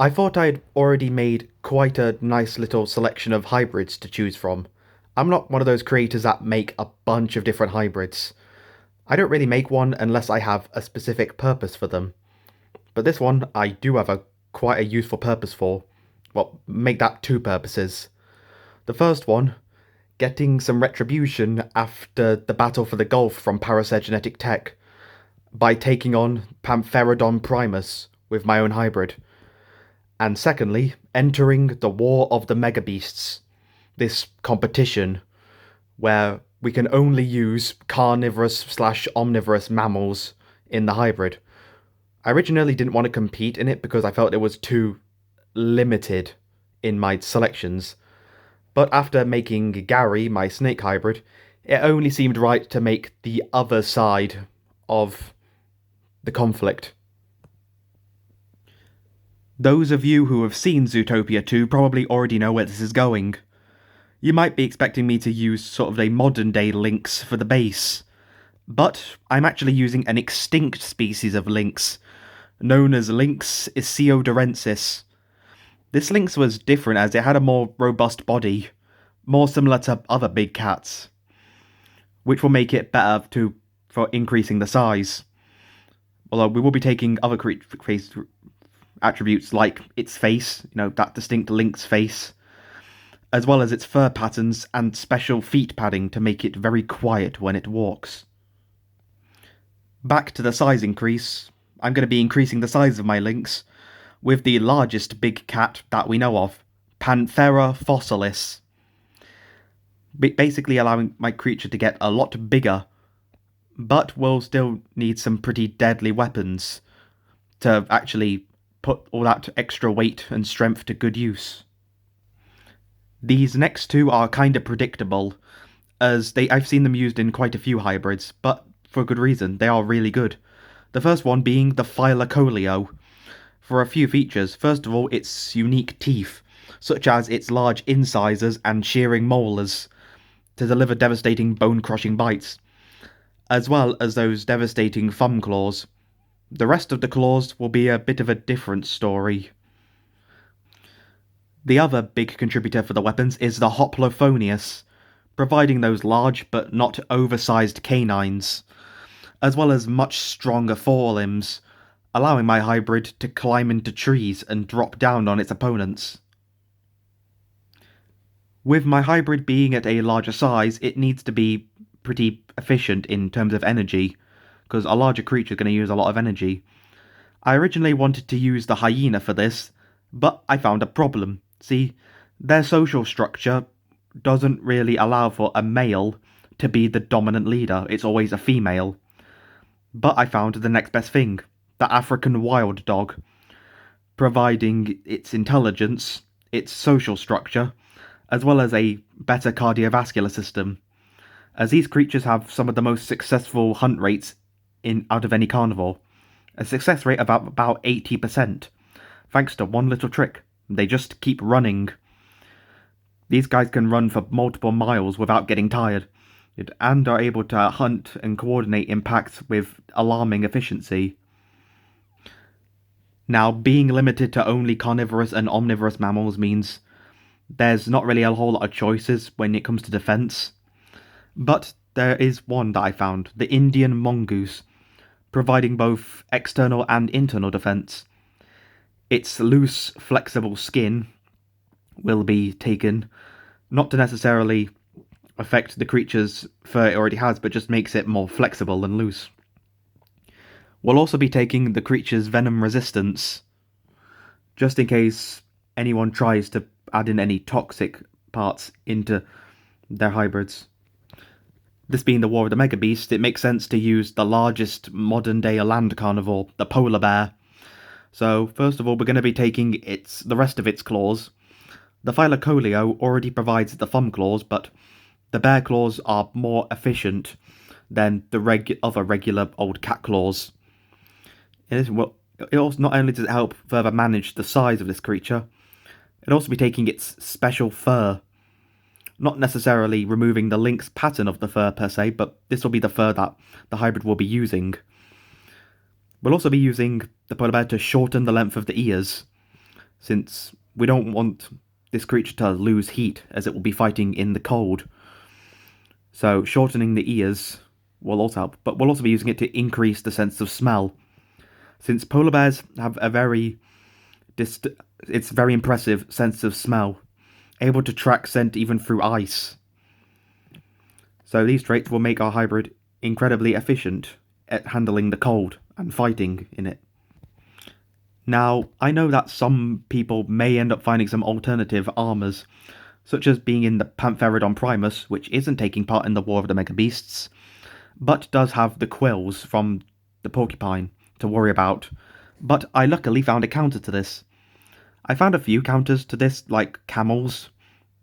I thought I'd already made quite a nice little selection of hybrids to choose from. I'm not one of those creators that make a bunch of different hybrids. I don't really make one unless I have a specific purpose for them. But this one I do have a quite a useful purpose for. Well, make that two purposes. The first one, getting some retribution after the battle for the Gulf from Parasaur Genetic Tech by taking on Pantheradon Primus with my own hybrid. And secondly, entering the War of the Megabeasts, this competition where we can only use carnivorous/omnivorous mammals in the hybrid. I originally didn't want to compete in it because I felt it was too limited in my selections, but after making Gary my snake hybrid, it only seemed right to make the other side of the conflict. Those of you who have seen Zootopia 2 probably already know where this is going. You might be expecting me to use sort of a modern day lynx for the base, but I'm actually using an extinct species of lynx, known as Lyncus Territorii. This lynx was different as it had a more robust body, more similar to other big cats, which will make it better for increasing the size. Although we will be taking other attributes like its face, that distinct lynx face, as well as its fur patterns and special feet padding to make it very quiet when it walks. Back to the size increase, I'm going to be increasing the size of my lynx with the largest big cat that we know of, Panthera fossilis, basically allowing my creature to get a lot bigger, but will still need some pretty deadly weapons to actually put all that extra weight and strength to good use. These next two are kinda predictable, as I've seen them used in quite a few hybrids, but for good reason, they are really good. The first one being the Phylacoleo, for a few features. First of all, its unique teeth, such as its large incisors and shearing molars, to deliver devastating bone-crushing bites, as well as those devastating thumb claws. The rest of the claws will be a bit of a different story. The other big contributor for the weapons is the Hoplophonius, providing those large but not oversized canines, as well as much stronger forelimbs, allowing my hybrid to climb into trees and drop down on its opponents. With my hybrid being at a larger size, it needs to be pretty efficient in terms of energy, because a larger creature is going to use a lot of energy. I originally wanted to use the hyena for this, but I found a problem. See, their social structure doesn't really allow for a male to be the dominant leader, it's always a female. But I found the next best thing, the African wild dog, providing its intelligence, its social structure, as well as a better cardiovascular system, as these creatures have some of the most successful hunt rates out of any carnivore. A success rate of about 80%, thanks to one little trick. They just keep running. These guys can run for multiple miles without getting tired, and are able to hunt and coordinate impacts with alarming efficiency. Now, being limited to only carnivorous and omnivorous mammals means there's not really a whole lot of choices when it comes to defense. But there is one that I found, the Indian mongoose, providing both external and internal defense. Its loose, flexible skin will be taken, not to necessarily affect the creature's fur it already has, but just makes it more flexible and loose. We'll also be taking the creature's venom resistance, just in case anyone tries to add in any toxic parts into their hybrids. This being the War of the Megabeasts, it makes sense to use the largest modern-day land carnivore, the polar bear. So, first of all, we're going to be taking the rest of its claws. The Phylacoleo already provides the thumb claws, but the bear claws are more efficient than the other regular old cat claws. It also, not only does it help further manage the size of this creature, it'll also be taking its special fur. Not necessarily removing the lynx pattern of the fur per se, but this will be the fur that the hybrid will be using. We'll also be using the polar bear to shorten the length of the ears, since we don't want this creature to lose heat, as it will be fighting in the cold. So shortening the ears will also help, but we'll also be using it to increase the sense of smell, since polar bears have a it's very impressive sense of smell, able to track scent even through ice. So these traits will make our hybrid incredibly efficient at handling the cold and fighting in it. Now, I know that some people may end up finding some alternative armours, such as being in the Pantheradon Primus, which isn't taking part in the War of the Megabeasts, but does have the quills from the porcupine to worry about. But I luckily found a counter to this. I found a few counters to this, like camels,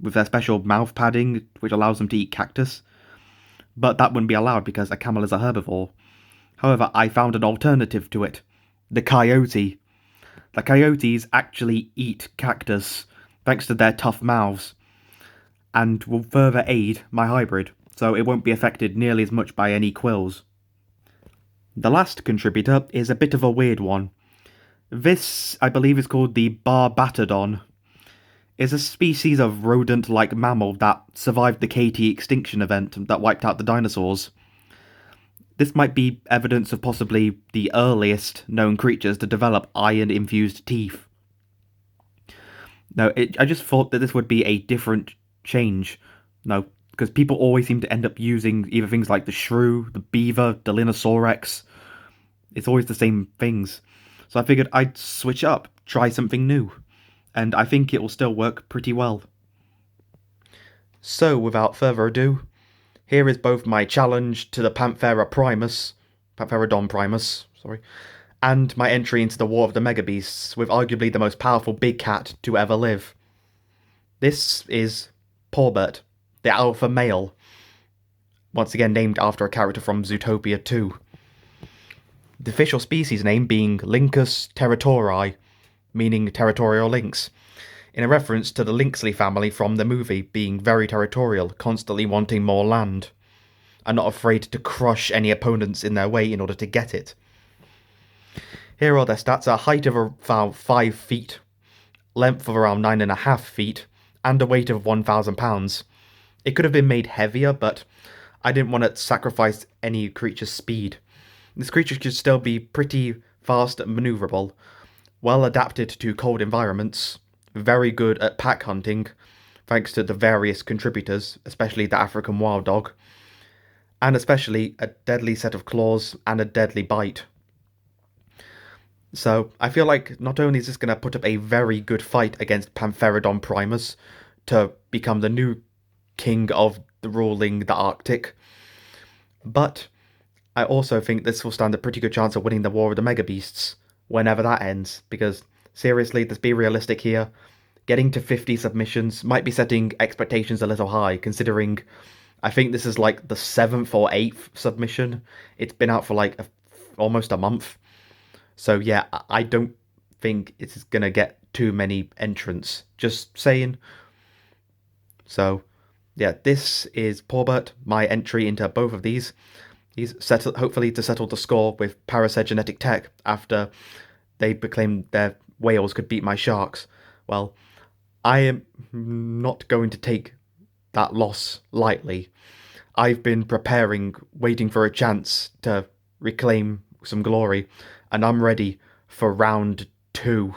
with their special mouth padding, which allows them to eat cactus, but that wouldn't be allowed because a camel is a herbivore. However, I found an alternative to it. The coyote. The coyotes actually eat cactus, thanks to their tough mouths, and will further aid my hybrid, so it won't be affected nearly as much by any quills. The last contributor is a bit of a weird one. This, I believe, is called the Barbatodon. It's a species of rodent-like mammal that survived the KT extinction event that wiped out the dinosaurs. This might be evidence of possibly the earliest known creatures to develop iron-infused teeth. No, I just thought that this would be a different change. No, because people always seem to end up using either things like the shrew, the beaver, the Linosaurex. It's always the same things. So I figured I'd switch up, try something new. And I think it will still work pretty well. So, without further ado, here is both my challenge to the Pantheradon Primus, and my entry into the War of the Megabeasts with arguably the most powerful big cat to ever live. This is Pawbert, the alpha male, once again named after a character from Zootopia 2. The official species name being Lyncus Territorii, meaning territorial lynx, in a reference to the Lynxley family from the movie being very territorial, constantly wanting more land, and not afraid to crush any opponents in their way in order to get it. Here are their stats: a height of about 5 feet, length of around 9.5 feet, and a weight of 1,000 pounds. It could have been made heavier, but I didn't want to sacrifice any creature's speed. This creature should still be pretty fast and maneuverable, well adapted to cold environments, very good at pack hunting, thanks to the various contributors, especially the African wild dog, and especially a deadly set of claws and a deadly bite. So I feel like not only is this going to put up a very good fight against Pantheradon Primus to become the new king of ruling the Arctic, but I also think this will stand a pretty good chance of winning the War of the Megabeasts, whenever that ends, because seriously, let's be realistic here. Getting to 50 submissions might be setting expectations a little high, considering I think this is like the 7th or 8th submission. It's been out for like almost a month. So yeah, I don't think it's going to get too many entrants. Just saying. So yeah, this is Pawbert, my entry into both of these. He's settled, hopefully to settle the score with Parasaur Genetic Tech after they proclaimed their whales could beat my sharks. Well, I am not going to take that loss lightly. I've been preparing, waiting for a chance to reclaim some glory, and I'm ready for round 2.